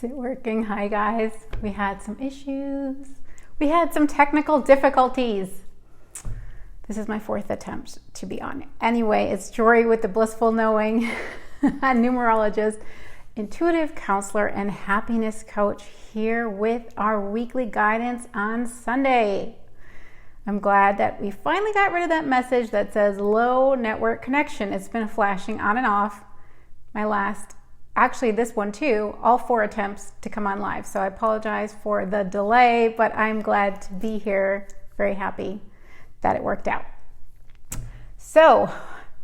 Is it working? Hi guys. We had some issues. We had some technical difficulties. This is my fourth attempt to be on. Anyway, it's Jory with the Blissful Knowing, a numerologist, intuitive counselor, and happiness coach here with our weekly guidance on Sunday. I'm glad that we finally got rid of that message that says low network connection. It's been flashing on and off. This one too, all 4 attempts to come on live. So I apologize for the delay, but I'm glad to be here. Very happy that it worked out. So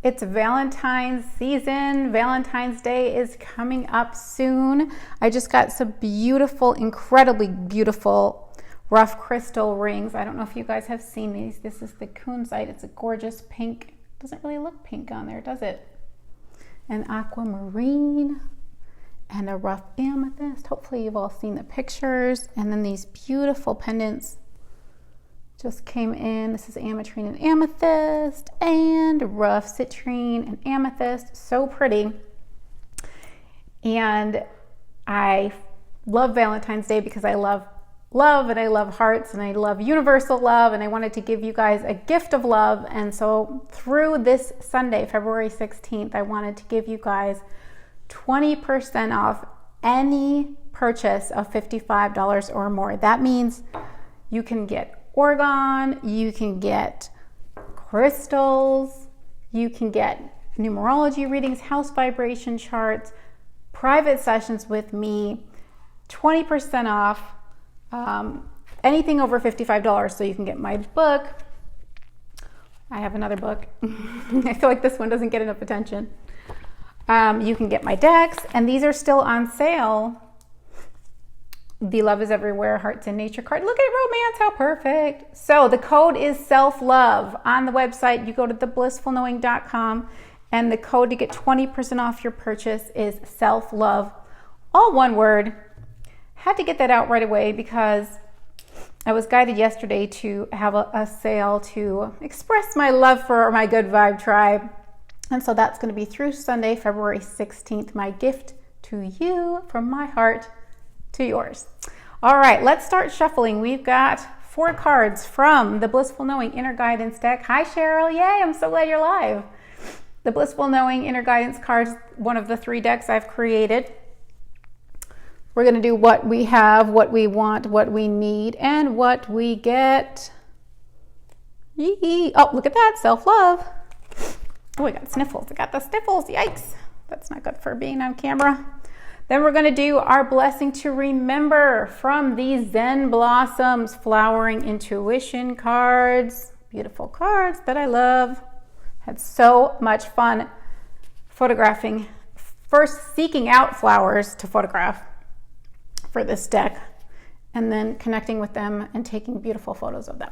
it's Valentine's season. Valentine's Day is coming up soon. I just got some beautiful, incredibly beautiful rough crystal rings. I don't know if you guys have seen these. This is the kunzite. It's a gorgeous pink. Doesn't really look pink on there, does it? An aquamarine and a rough amethyst. Hopefully you've all seen the pictures. And then these beautiful pendants just came in. This is ametrine and amethyst and rough citrine and amethyst. So pretty. And I love Valentine's Day because I love love and I love hearts and I love universal love, and I wanted to give you guys a gift of love. And so through this Sunday, February 16th, I wanted to give you guys 20% off any purchase of $55 or more. That means you can get orgone, you can get crystals, you can get numerology readings, house vibration charts, private sessions with me, 20% off anything over $55. So you can get my book. I have another book. I feel like this one doesn't get enough attention. You can get my decks, and these are still on sale. The Love is Everywhere Hearts in Nature card. Look at romance, how perfect. So the code is self-love. On the website, you go to theblissfulknowing.com, and the code to get 20% off your purchase is self-love. All one word. Had to get that out right away because I was guided yesterday to have a sale to express my love for my Good Vibe tribe. And so that's going to be through Sunday, February 16th, my gift to you from my heart to yours. All right, let's start shuffling. We've got 4 cards from the Blissful Knowing Inner Guidance deck. Hi, Cheryl. Yay, I'm so glad you're live. The Blissful Knowing Inner Guidance cards, one of the 3 decks I've created. We're going to do what we have, what we want, what we need, and what we get. Yee. Oh, look at that, self-love. Oh, I got sniffles. I got the sniffles. Yikes. That's not good for being on camera. Then we're going to do our blessing to remember from these Zen Blossoms Flowering Intuition cards. Beautiful cards that I love. Had so much fun photographing. First, seeking out flowers to photograph for this deck, and then connecting with them and taking beautiful photos of them.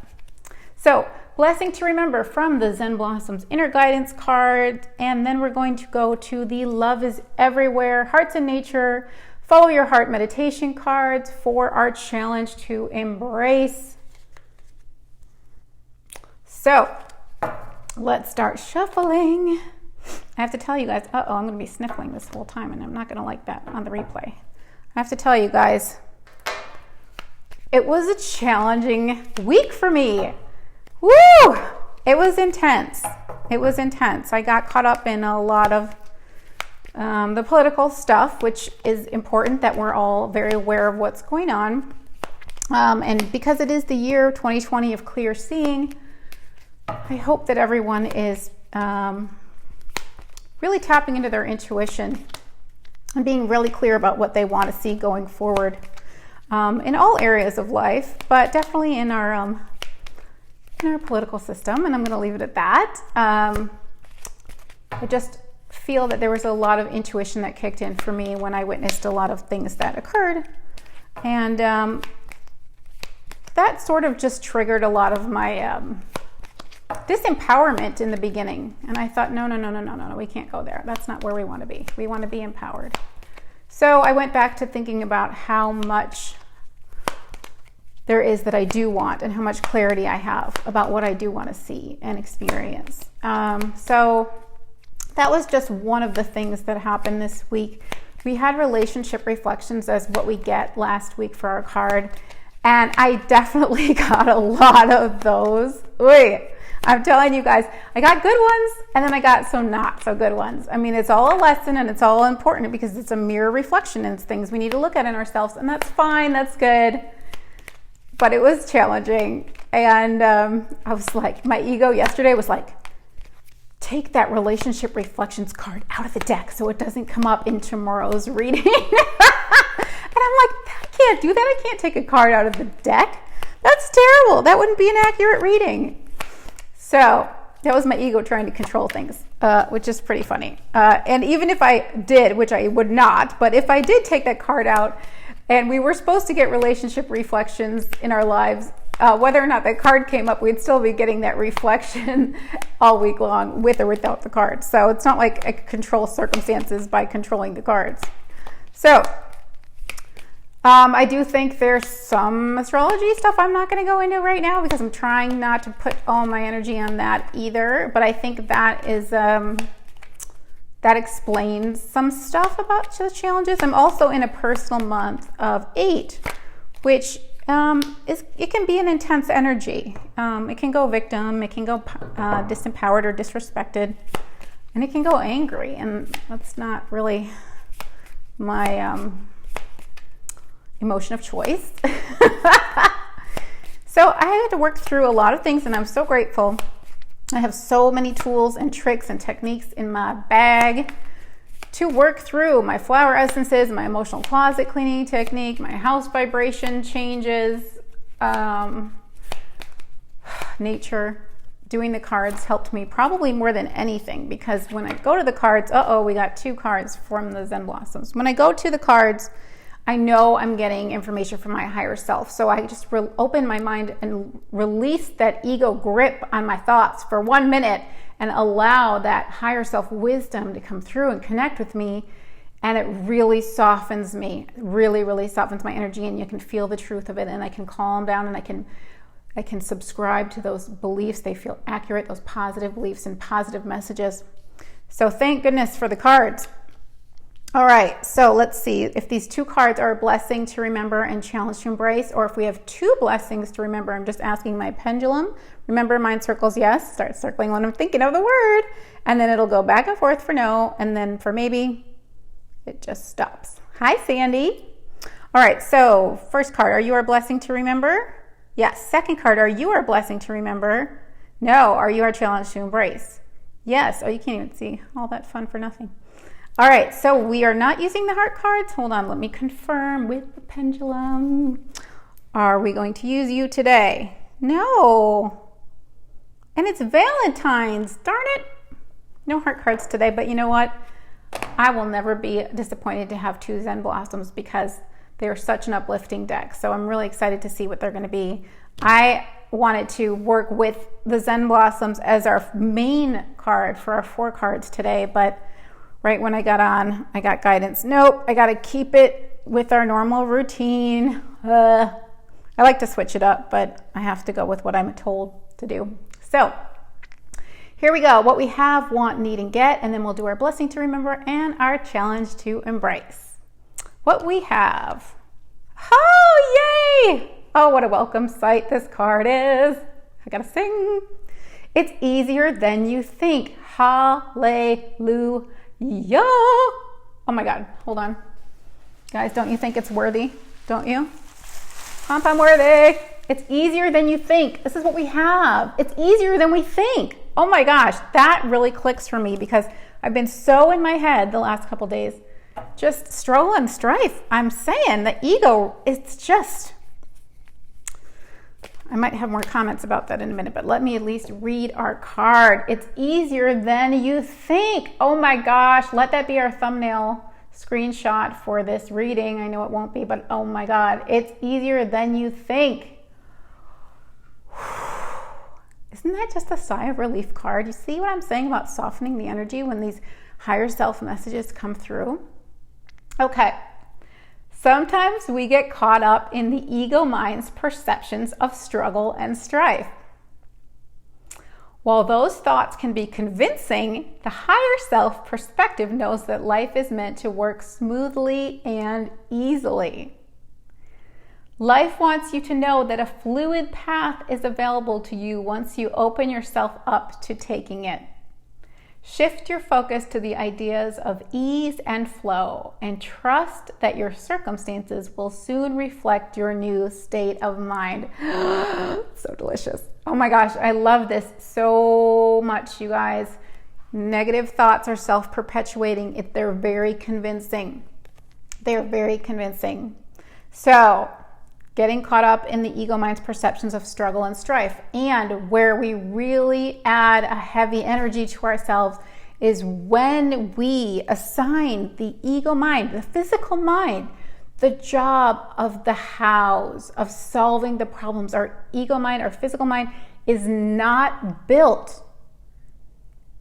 So, blessing to remember from the Zen Blossoms Inner Guidance card, and then we're going to go to the Love is Everywhere Hearts in Nature Follow Your Heart meditation cards for our challenge to embrace. So, let's start shuffling. I have to tell you guys, I'm going to be sniffling this whole time, and I'm not going to like that on the replay. I have to tell you guys, it was a challenging week for me. Woo! It was intense. It was intense. I got caught up in a lot of the political stuff, which is important that we're all very aware of what's going on. And because it is the year 2020 of clear seeing, I hope that everyone is really tapping into their intuition and being really clear about what they want to see going forward in all areas of life, but definitely in our political system. And I'm going to leave it at that. I just feel that there was a lot of intuition that kicked in for me when I witnessed a lot of things that occurred, and that sort of just triggered a lot of my disempowerment in the beginning. And I thought, no, we can't go there. That's not where we want to be. We want to be empowered. So I went back to thinking about how much there is that I do want and how much clarity I have about what I do want to see and experience. So that was just one of the things that happened this week. We had relationship reflections as what we get last week for our card. And I definitely got a lot of those. Wait, I'm telling you guys, I got good ones and then I got some not so good ones. I mean, it's all a lesson and it's all important because it's a mirror reflection and it's things we need to look at in ourselves, and that's fine, that's good. But it was challenging. And I was like, my ego yesterday was like, take that relationship reflections card out of the deck so it doesn't come up in tomorrow's reading. And I'm like, I can't do that. I can't take a card out of the deck. That's terrible. That wouldn't be an accurate reading. So that was my ego trying to control things, which is pretty funny. And even if I did, which I would not, but if I did take that card out and we were supposed to get relationship reflections in our lives, whether or not that card came up, we'd still be getting that reflection all week long with or without the cards. So it's not like I could control circumstances by controlling the cards. So I do think there's some astrology stuff I'm not going to go into right now because I'm trying not to put all my energy on that either. But I think that is that explains some stuff about the challenges. I'm also in a personal month of 8, which it can be an intense energy. It can go victim, it can go disempowered or disrespected, and it can go angry. And that's not really my emotion of choice. So I had to work through a lot of things, and I'm so grateful. I have so many tools and tricks and techniques in my bag to work through my flower essences, my emotional closet cleaning technique, my house vibration changes, nature. Doing the cards helped me probably more than anything, because when I go to the cards, we got 2 cards from the Zen Blossoms. When I go to the cards, I know I'm getting information from my higher self. So I just open my mind and release that ego grip on my thoughts for 1 minute and allow that higher self wisdom to come through and connect with me. And it really softens me, really, really softens my energy, and you can feel the truth of it, and I can calm down, and I can subscribe to those beliefs. They feel accurate, those positive beliefs and positive messages. So thank goodness for the cards. All right, so let's see if these 2 cards are a blessing to remember and challenge to embrace, or if we have 2 blessings to remember. I'm just asking my pendulum. Remember, mine circles yes. Start circling when I'm thinking of the word, and then it'll go back and forth for no, and then for maybe, it just stops. Hi, Sandy. All right, so first card, are you our blessing to remember? Yes. Second card, are you our blessing to remember? No. Are you our challenge to embrace? Yes. Oh, you can't even see. All that fun for nothing. All right, so we are not using the heart cards. Hold on, let me confirm with the pendulum. Are we going to use you today? No. And it's Valentine's, darn it. No heart cards today, but you know what? I will never be disappointed to have 2 Zen Blossoms because they're such an uplifting deck. So I'm really excited to see what they're going to be. I wanted to work with the Zen Blossoms as our main card for our 4 cards today, but right when I got on, I got guidance. Nope, I got to keep it with our normal routine. I like to switch it up, but I have to go with what I'm told to do. So here we go. What we have, want, need, and get, and then we'll do our blessing to remember and our challenge to embrace. What we have. Oh, yay! Oh, what a welcome sight this card is. I gotta sing. It's easier than you think. Hallelujah. Oh my God, hold on. Guys, don't you think it's worthy? Don't you? I'm worthy. It's easier than you think. This is what we have. It's easier than we think. Oh my gosh, that really clicks for me because I've been so in my head the last couple days. Just struggle and strife. I'm saying the ego, it's just, I might have more comments about that in a minute, but let me at least read our card. It's easier than you think. Oh my gosh, let that be our thumbnail screenshot for this reading. I know it won't be, but oh my God, it's easier than you think. Isn't that just a sigh of relief card? You see what I'm saying about softening the energy when these higher self messages come through? Okay. Sometimes we get caught up in the ego mind's perceptions of struggle and strife. While those thoughts can be convincing, the higher self perspective knows that life is meant to work smoothly and easily. Life wants you to know that a fluid path is available to you once you open yourself up to taking it. Shift your focus to the ideas of ease and flow, and trust that your circumstances will soon reflect your new state of mind. So delicious. Oh my gosh, I love this so much, you guys. Negative thoughts are self-perpetuating. They're very convincing. They're very convincing. So, getting caught up in the ego mind's perceptions of struggle and strife, and where we really add a heavy energy to ourselves is when we assign the ego mind, the physical mind, the job of the hows, of solving the problems. Our ego mind, our physical mind is not built.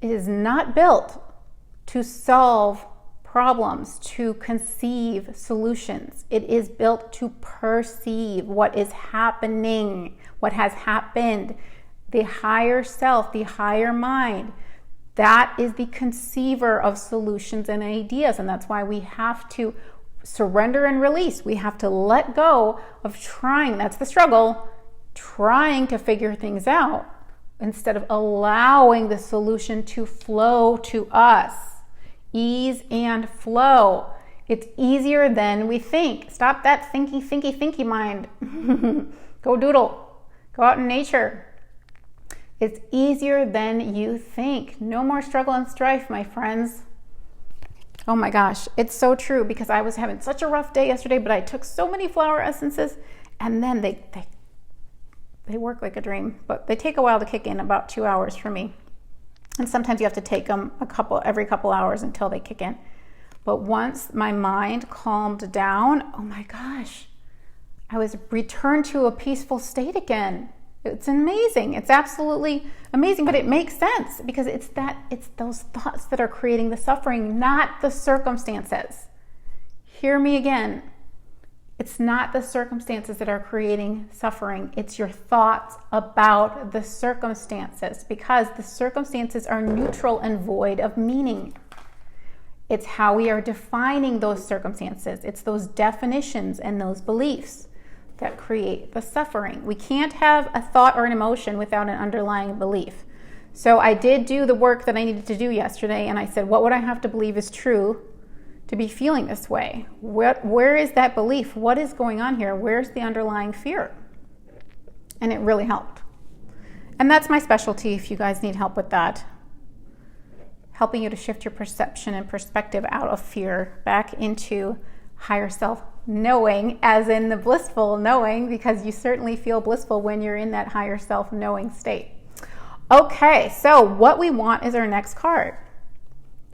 It is not built to solve problems, to conceive solutions. It is built to perceive what is happening, what has happened. The higher self, the higher mind, that is the conceiver of solutions and ideas. And that's why we have to surrender and release. We have to let go of trying, that's the struggle, trying to figure things out instead of allowing the solution to flow to us. Ease and flow. It's easier than we think. Stop that thinky mind. Go doodle. Go out in nature. It's easier than you think. No more struggle and strife, my friends. Oh my gosh, it's so true, because I was having such a rough day yesterday, but I took so many flower essences, and then they work like a dream, but they take a while to kick in, about 2 hours for me. And sometimes you have to take them every couple hours until they kick in. But once my mind calmed down, oh my gosh, I was returned to a peaceful state again. It's amazing. It's absolutely amazing, but it makes sense because it's those thoughts that are creating the suffering, not the circumstances. Hear me again. It's not the circumstances that are creating suffering. It's your thoughts about the circumstances, because the circumstances are neutral and void of meaning. It's how we are defining those circumstances. It's those definitions and those beliefs that create the suffering. We can't have a thought or an emotion without an underlying belief. So I did do the work that I needed to do yesterday, and I said, what would I have to believe is true to be feeling this way? Where is that belief? What is going on here? Where's the underlying fear? And it really helped. And that's my specialty if you guys need help with that. Helping you to shift your perception and perspective out of fear back into higher self knowing, as in the blissful knowing, because you certainly feel blissful when you're in that higher self knowing state. Okay, so what we want is our next card.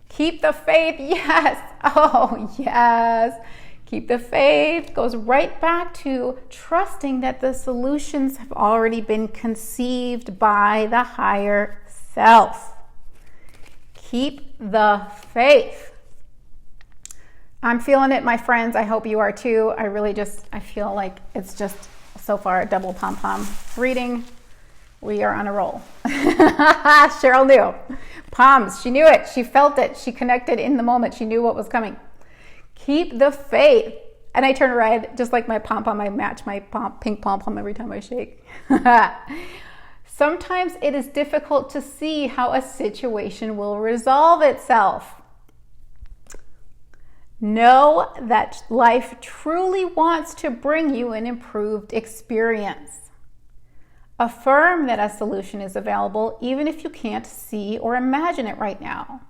Keep the faith, yes. Oh, yes. Keep the faith goes right back to trusting that the solutions have already been conceived by the higher self. Keep the faith. I'm feeling it, my friends. I hope you are too. I feel like it's just so far a double pom-pom reading. We are on a roll. Cheryl knew. Palms, she knew it. She felt it. She connected in the moment. She knew what was coming. Keep the faith. And I turn red, just like my pom-pom. I match my pink pom-pom every time I shake. Sometimes it is difficult to see how a situation will resolve itself. Know that life truly wants to bring you an improved experience. Affirm that a solution is available even if you can't see or imagine it right now.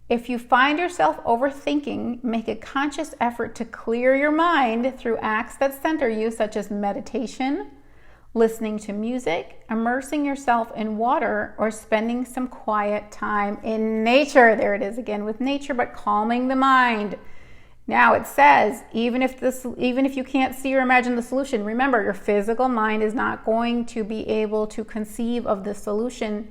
If you find yourself overthinking, make a conscious effort to clear your mind through acts that center you, such as meditation, listening to music, immersing yourself in water, or spending some quiet time in nature. There it is again with nature, but calming the mind. Now it says, even if you can't see or imagine the solution, remember your physical mind is not going to be able to conceive of the solution,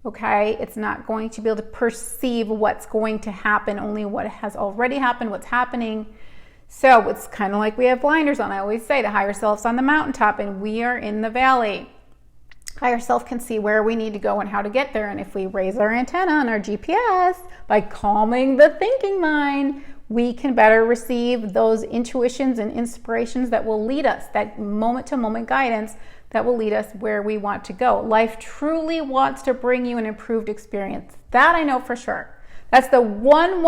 okay? It's not going to be able to perceive what's going to happen, only what has already happened, what's happening. So it's kind of like we have blinders on. I always say the higher self's on the mountaintop and we are in the valley. Higher self can see where we need to go and how to get there. And if we raise our antenna on our GPS by calming the thinking mind, we can better receive those intuitions and inspirations that will lead us, that moment-to-moment guidance that will lead us where we want to go. Life truly wants to bring you an improved experience. That I know for sure. That's the one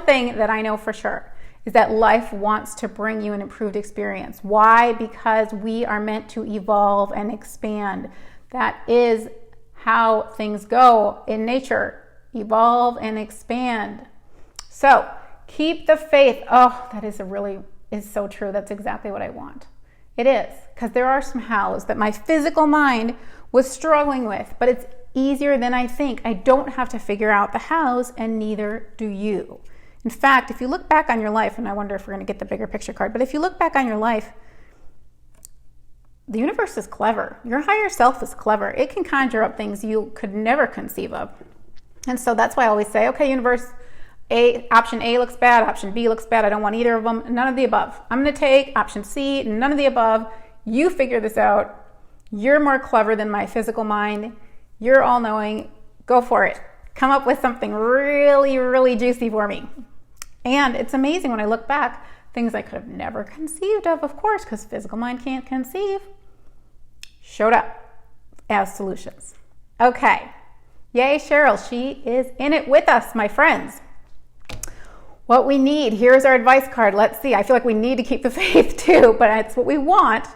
thing that I know for sure, is that life wants to bring you an improved experience. Why? Because we are meant to evolve and expand. That is how things go in nature. Evolve and expand. So keep the faith. Oh, that is so true. That's exactly what I want. It is, because there are some hows that my physical mind was struggling with, but it's easier than I think. I don't have to figure out the hows, and neither do you. In fact, if you look back on your life, and I wonder if we're going to get the bigger picture card, but if you look back on your life, the universe is clever. Your higher self is clever. It can conjure up things you could never conceive of. And so that's why I always say, okay, universe, option A looks bad, option B looks bad. I don't want either of them, none of the above. I'm going to take option C, none of the above. You figure this out. You're more clever than my physical mind. You're all knowing. Go for it. Come up with something really, really juicy for me. And it's amazing when I look back, things I could have never conceived of course, because physical mind can't conceive, showed up as solutions. Okay. Yay, Cheryl. She is in it with us, my friends. What we need, here's our advice card. Let's see. I feel like we need to keep the faith too, but it's what we want.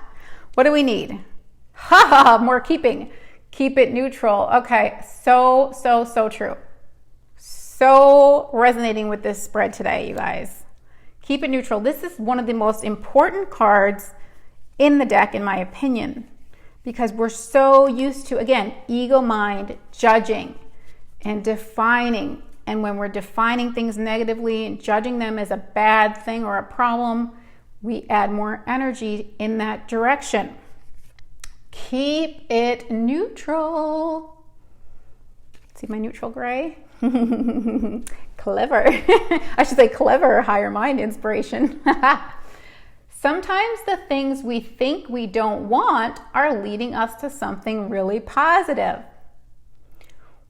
What do we need? More keeping. Keep it neutral. Okay, so true. So resonating with this spread today, you guys. Keep it neutral. This is one of the most important cards in the deck, in my opinion, because we're so used to, again, ego mind, judging and defining. And when we're defining things negatively and judging them as a bad thing or a problem, we add more energy in that direction. Keep it neutral. See my neutral gray? Clever. I should say clever, higher mind inspiration. Sometimes the things we think we don't want are leading us to something really positive.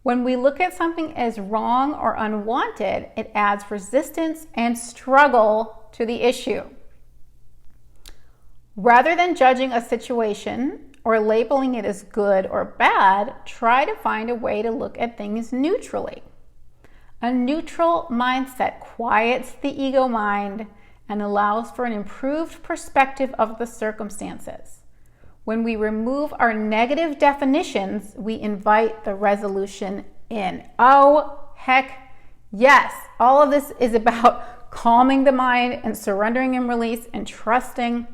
When we look at something as wrong or unwanted, it adds resistance and struggle to the issue. Rather than judging a situation or labeling it as good or bad, try to find a way to look at things neutrally. A neutral mindset quiets the ego mind and allows for an improved perspective of the circumstances. When we remove our negative definitions, we invite the resolution in. Oh, heck yes. All of this is about calming the mind and surrendering and release and trusting.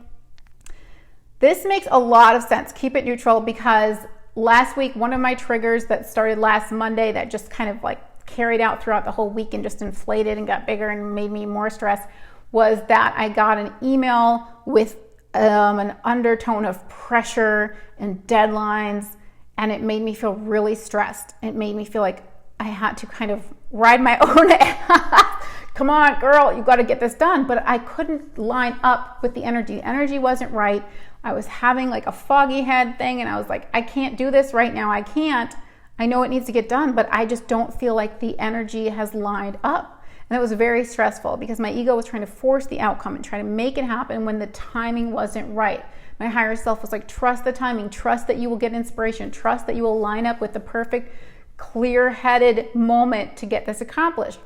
This makes a lot of sense. Keep it neutral, because last week, one of my triggers that started last Monday that just kind of like carried out throughout the whole week and just inflated and got bigger and made me more stressed was that I got an email with an undertone of pressure and deadlines, and it made me feel really stressed. It made me feel like I had to kind of ride my own ass. Come on, girl, you got to get this done. But I couldn't line up with the energy. The energy wasn't right. I was having like a foggy head thing, and I was like, I can't do this right now. I can't. I know it needs to get done, but I just don't feel like the energy has lined up. And it was very stressful because my ego was trying to force the outcome and try to make it happen when the timing wasn't right. My higher self was like, trust the timing, trust that you will get inspiration, trust that you will line up with the perfect, clear-headed moment to get this accomplished.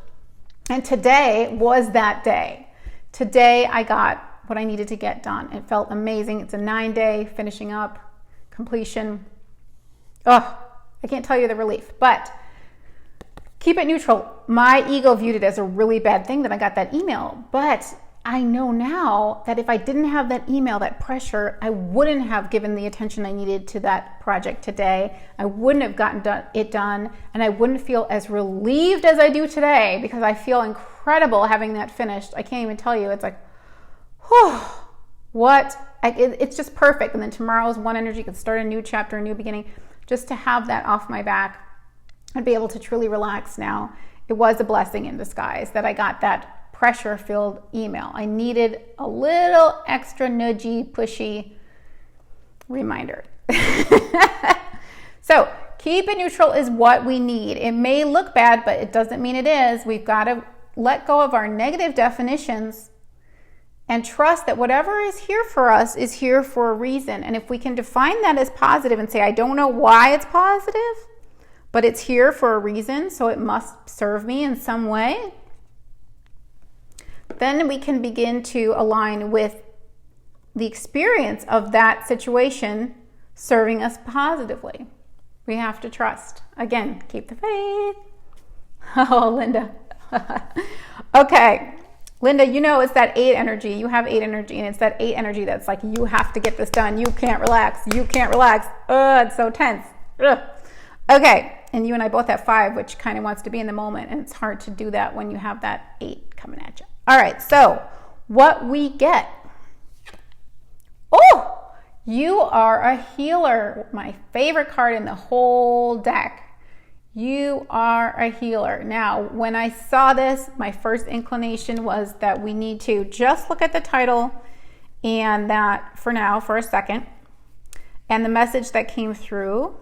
And today was that day. Today I got what I needed to get done. It felt amazing. It's a 9-day finishing up, completion. Oh, I can't tell you the relief, but keep it neutral. My ego viewed it as a really bad thing that I got that email, but I know now that if I didn't have that email, that pressure, I wouldn't have given the attention I needed to that project today. I wouldn't have gotten it done, and I wouldn't feel as relieved as I do today because I feel incredible having that finished. I can't even tell you. It's like, whew, it's just perfect. And then tomorrow's one energy could start a new chapter, a new beginning. Just to have that off my back and be able to truly relax now. It was a blessing in disguise that I got that pressure-filled email. I needed a little extra nudgy, pushy reminder. So keep it neutral is what we need. It may look bad, but it doesn't mean it is. We've got to let go of our negative definitions and trust that whatever is here for us is here for a reason. And if we can define that as positive and say, I don't know why it's positive, but it's here for a reason, so it must serve me in some way, then we can begin to align with the experience of that situation serving us positively. We have to trust. Again, keep the faith. Oh, Linda. Okay. Linda, you know it's that 8 energy. You have 8 energy, and it's that 8 energy that's like, you have to get this done. You can't relax. You can't relax. It's so tense. Ugh. Okay. And you and I both have 5, which kind of wants to be in the moment, and it's hard to do that when you have that 8 coming at you. All right. So what we get. Oh, you are a healer. My favorite card in the whole deck. You are a healer. Now, when I saw this, my first inclination was that we need to just look at the title and that for now, for a second. And the message that came through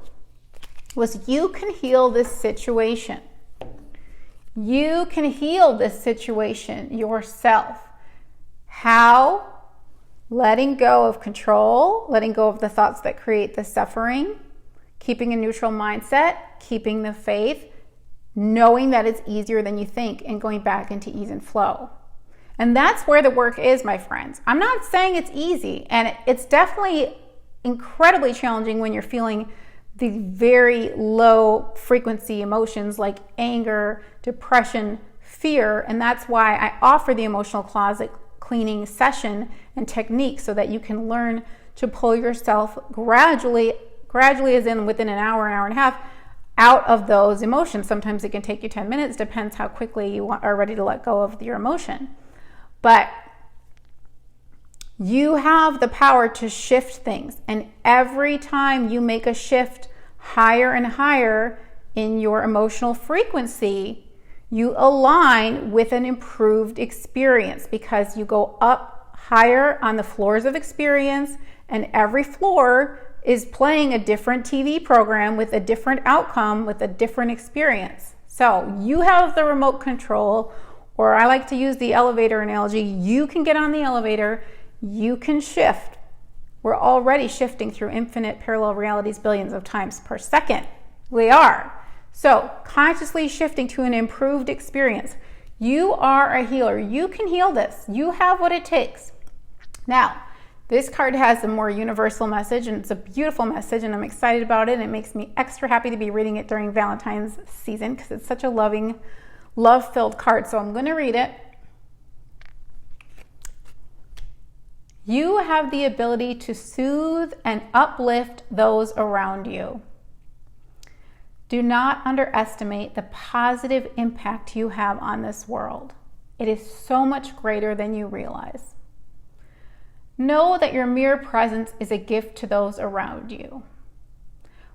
was, you can heal this situation. You can heal this situation yourself. How? Letting go of control, letting go of the thoughts that create the suffering, keeping a neutral mindset, keeping the faith, knowing that it's easier than you think, and going back into ease and flow. And that's where the work is, my friends. I'm not saying it's easy, and it's definitely incredibly challenging when you're feeling the very low frequency emotions like anger, depression, fear, and that's why I offer the emotional closet cleaning session and technique, so that you can learn to pull yourself gradually as in within an hour and a half, out of those emotions. Sometimes it can take you 10 minutes, depends how quickly you are ready to let go of your emotion. But you have the power to shift things, and every time you make a shift higher and higher in your emotional frequency, you align with an improved experience, because you go up higher on the floors of experience, and every floor is playing a different TV program with a different outcome, with a different experience. So you have the remote control, or I like to use the elevator analogy. You can get on the elevator, you can shift. We're already shifting through infinite parallel realities billions of times per second. We are. So consciously shifting to an improved experience. You are a healer. You can heal this. You have what it takes. Now, this card has a more universal message, and it's a beautiful message, and I'm excited about it, and it makes me extra happy to be reading it during Valentine's season, because it's such a loving, love-filled card. So I'm going to read it. You have the ability to soothe and uplift those around you. Do not underestimate the positive impact you have on this world. It is so much greater than you realize. Know that your mere presence is a gift to those around you.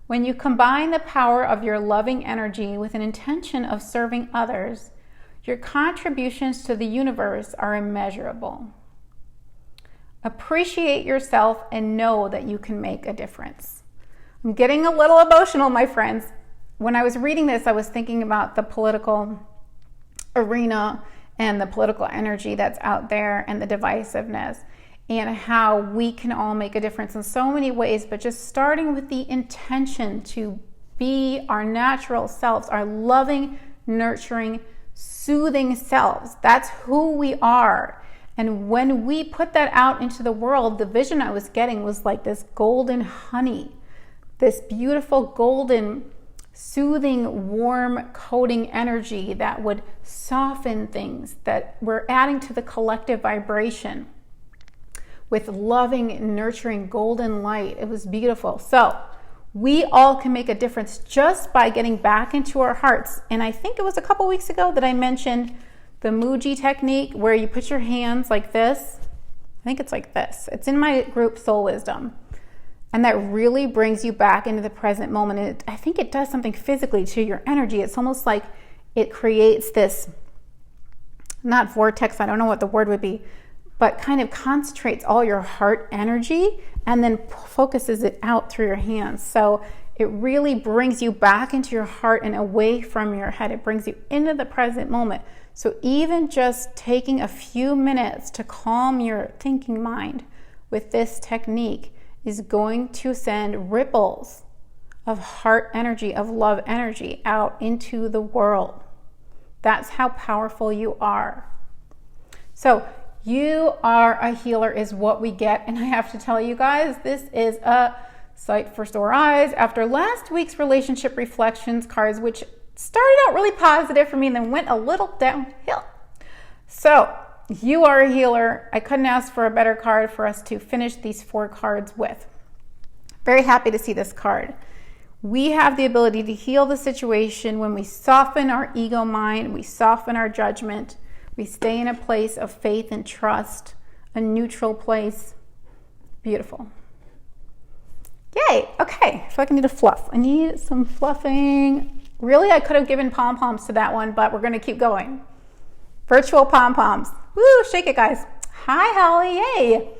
When you combine the power of your loving energy with an intention of serving others, your contributions to the universe are immeasurable. Appreciate yourself and know that you can make a difference. I'm getting a little emotional, my friends. When I was reading this, I was thinking about the political arena and the political energy that's out there, and the divisiveness, and how we can all make a difference in so many ways, but just starting with the intention to be our natural selves, our loving, nurturing, soothing selves. That's who we are. And when we put that out into the world, the vision I was getting was like this golden honey, this beautiful golden, soothing, warm, coating energy that would soften things, that we're adding to the collective vibration with loving, nurturing, golden light. It was beautiful. So we all can make a difference just by getting back into our hearts. And I think it was a couple weeks ago that I mentioned the Muji technique, where you put your hands like this. I think it's like this. It's in my group Soul Wisdom. And that really brings you back into the present moment. And I think it does something physically to your energy. It's almost like it creates this, not vortex, I don't know what the word would be, but kind of concentrates all your heart energy and then focuses it out through your hands. So it really brings you back into your heart and away from your head. It brings you into the present moment. So even just taking a few minutes to calm your thinking mind with this technique is going to send ripples of heart energy, of love energy out into the world. That's how powerful you are. So you are a healer is what we get. And I have to tell you guys, this is a sight for sore eyes. After last week's relationship reflections cards, which started out really positive for me and then went a little downhill. So you are a healer. I couldn't ask for a better card for us to finish these 4 cards with. Very happy to see this card. We have the ability to heal the situation when we soften our ego mind, we soften our judgment, we stay in a place of faith and trust, a neutral place. Beautiful. Yay, okay, I feel like I need a fluff. I need some fluffing. Really, I could have given pom-poms to that one, but we're gonna keep going. Virtual pom-poms. Woo, shake it, guys. Hi, Holly, yay.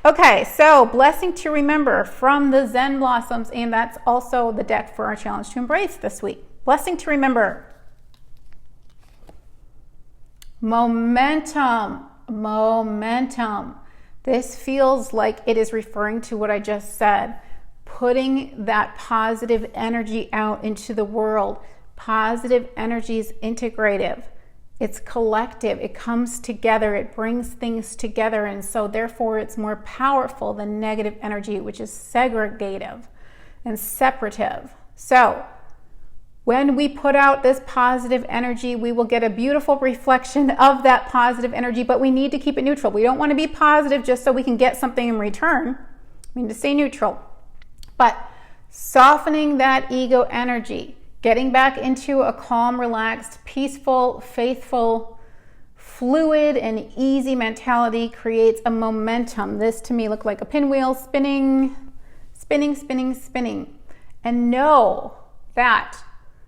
Okay, so blessing to remember from the Zen Blossoms, and that's also the deck for our challenge to embrace this week. Blessing to remember. Momentum, momentum. This feels like it is referring to what I just said. Putting that positive energy out into the world. Positive energy is integrative. It's collective. It comes together. It brings things together. And so therefore it's more powerful than negative energy, which is segregative and separative. So when we put out this positive energy, we will get a beautiful reflection of that positive energy, but we need to keep it neutral. We don't want to be positive just so we can get something in return. We need to stay neutral. But softening that ego energy, getting back into a calm, relaxed, peaceful, faithful, fluid, and easy mentality creates a momentum. This to me looked like a pinwheel spinning, spinning, spinning, spinning. And know that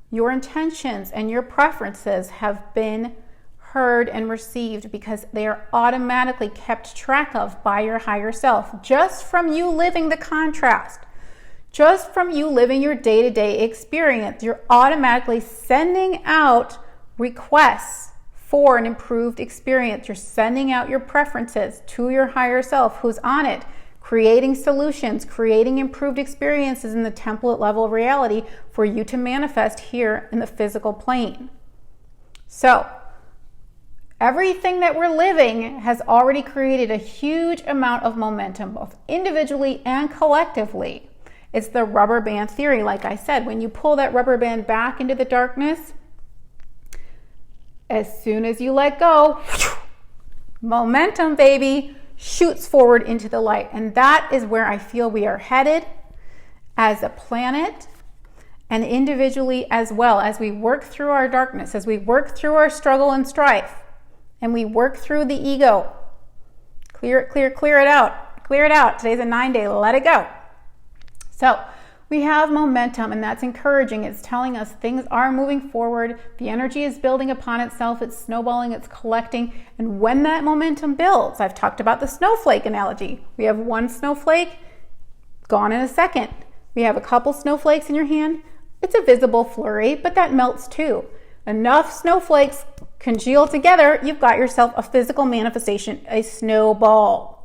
your intentions and your preferences have been heard and received because they are automatically kept track of by your higher self, just from you living the contrast. Just from you living your day-to-day experience, you're automatically sending out requests for an improved experience. You're sending out your preferences to your higher self who's on it, creating solutions, creating improved experiences in the template level of reality for you to manifest here in the physical plane. So, everything that we're living has already created a huge amount of momentum, both individually and collectively. It's the rubber band theory, like I said. When you pull that rubber band back into the darkness, as soon as you let go, momentum, baby, shoots forward into the light. And that is where I feel we are headed as a planet and individually as well, as we work through our darkness, as we work through our struggle and strife, and we work through the ego. Clear it out. Clear it out. Today's a 9-day, let it go. So we have momentum, and that's encouraging. It's telling us things are moving forward. The energy is building upon itself. It's snowballing, it's collecting. And when that momentum builds, I've talked about the snowflake analogy. We have one snowflake, gone in a second. We have a couple snowflakes in your hand. It's a visible flurry, but that melts too. Enough snowflakes congeal together, you've got yourself a physical manifestation, a snowball.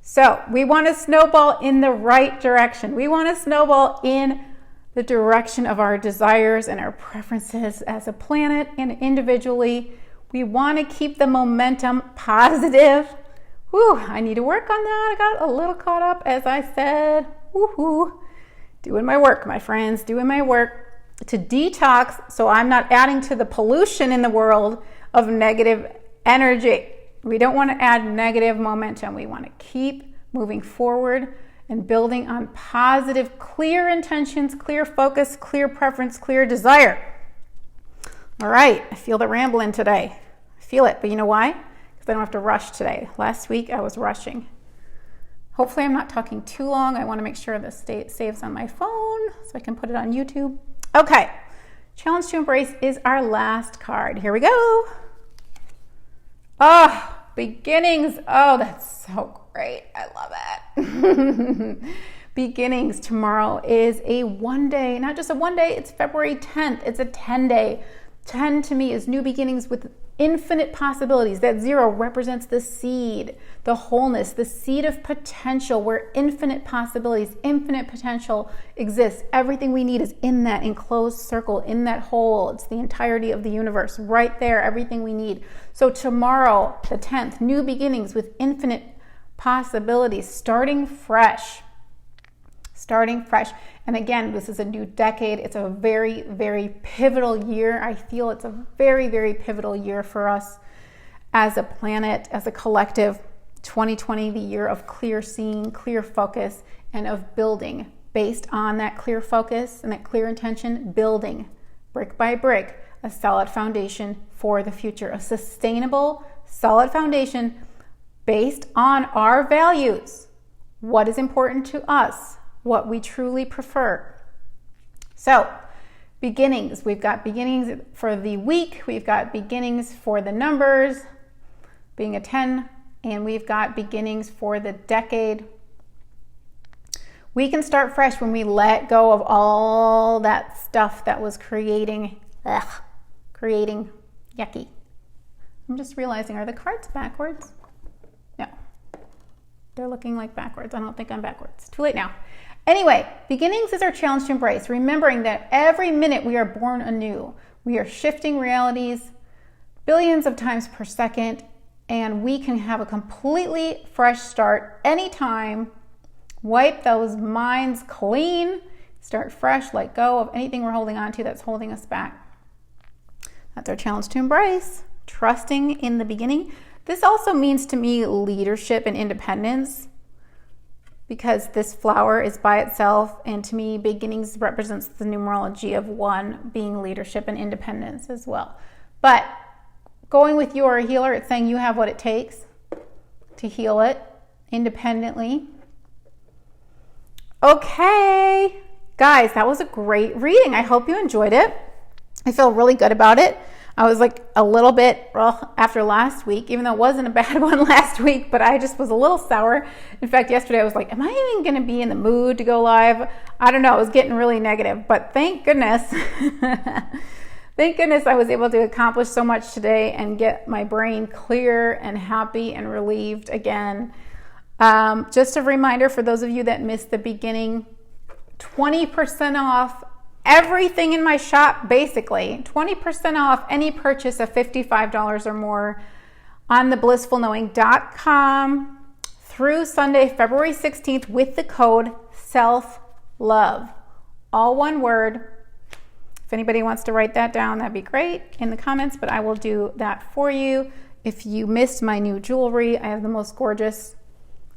So we want to snowball in the right direction. We want to snowball in the direction of our desires and our preferences as a planet and individually. We want to keep the momentum positive. Whew, I need to work on that. I got a little caught up, as I said. Woohoo. Doing my work, my friends, doing my work to detox so I'm not adding to the pollution in the world of negative energy. We don't want to add negative momentum. We want to keep moving forward and building on positive, clear intentions, clear focus, clear preference, clear desire. All right, I feel the rambling today. I feel it, but you know why? Because I don't have to rush today. Last week I was rushing. Hopefully I'm not talking too long. I want to make sure this saves on my phone so I can put it on YouTube. Okay, Challenge to Embrace is our last card. Here we go. Beginnings. Oh, that's so great. I love it. Beginnings. Tomorrow is a 1 day, not just a 1 day, it's February 10th. It's a 10-day. 10 to me is new beginnings with infinite possibilities. That 0 represents the seed, the wholeness, the seed of potential where infinite possibilities, infinite potential exists. Everything we need is in that enclosed circle, in that hole. It's the entirety of the universe right there, everything we need. So tomorrow, the 10th, new beginnings with infinite possibilities, starting fresh. Starting fresh. And again, this is a new decade. It's a very, very pivotal year. I feel it's a very, very pivotal year for us as a planet, as a collective. 2020, the year of clear seeing, clear focus, and of building based on that clear focus and that clear intention, building brick by brick a solid foundation for the future, a sustainable, solid foundation based on our values, what is important to us, what we truly prefer. So, beginnings. We've got beginnings for the week. We've got beginnings for the numbers, being a 10, and we've got beginnings for the decade. We can start fresh when we let go of all that stuff that was creating yucky. I'm just realizing, are the cards backwards? No. They're looking like backwards. I don't think I'm backwards. Too late now. Anyway, beginnings is our challenge to embrace, remembering that every minute we are born anew. We are shifting realities billions of times per second, and we can have a completely fresh start anytime. Wipe those minds clean, start fresh, let go of anything we're holding on to that's holding us back. That's our challenge to embrace, trusting in the beginning. This also means to me leadership and independence, because this flower is by itself, and to me beginnings represents the numerology of 1 being leadership and independence as well. But going with you are a healer, it's saying you have what it takes to heal it independently. Okay, guys, that was a great reading. I hope you enjoyed it. I feel really good about it. I was like a little bit after last week, even though it wasn't a bad one last week, but I just was a little sour. In fact, yesterday I was like, am I even going to be in the mood to go live? I don't know. I was getting really negative, but thank goodness. Thank goodness I was able to accomplish so much today and get my brain clear and happy and relieved again. Just a reminder for those of you that missed the beginning, 20% off everything in my shop, basically 20% off any purchase of $55 or more on theblissfulknowing.com through Sunday, February 16th with the code SELFLOVE. All one word. If anybody wants to write that down, that'd be great in the comments, but I will do that for you. If you missed my new jewelry, I have the most gorgeous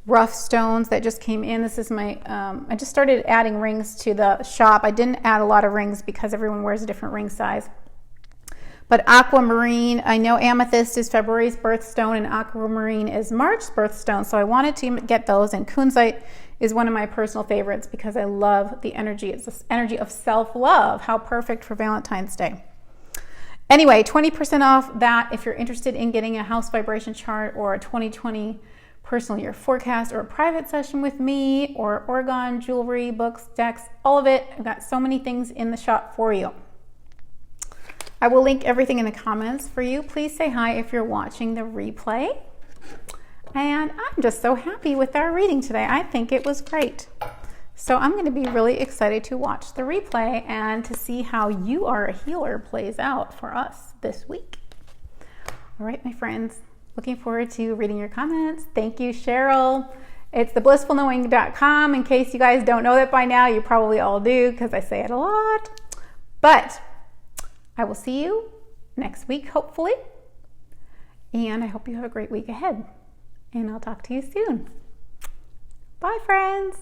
rough stones that just came in. This is my, I just started adding rings to the shop. I didn't add a lot of rings because everyone wears a different ring size. But aquamarine, I know amethyst is February's birthstone and aquamarine is March's birthstone. So I wanted to get those, and kunzite is one of my personal favorites because I love the energy. It's this energy of self-love. How perfect for Valentine's Day. Anyway, 20% off that if you're interested in getting a house vibration chart or a 2020 personal year forecast or a private session with me or Oregon jewelry, books, decks, all of it. I've got so many things in the shop for you. I will link everything in the comments for you. Please say hi if you're watching the replay. And I'm just so happy with our reading today. I think it was great. So I'm going to be really excited to watch the replay and to see how You Are a Healer plays out for us this week. All right, my friends. Looking forward to reading your comments. Thank you, Cheryl. It's theblissfulknowing.com. In case you guys don't know that by now, you probably all do because I say it a lot. But I will see you next week, hopefully. And I hope you have a great week ahead. And I'll talk to you soon. Bye, friends.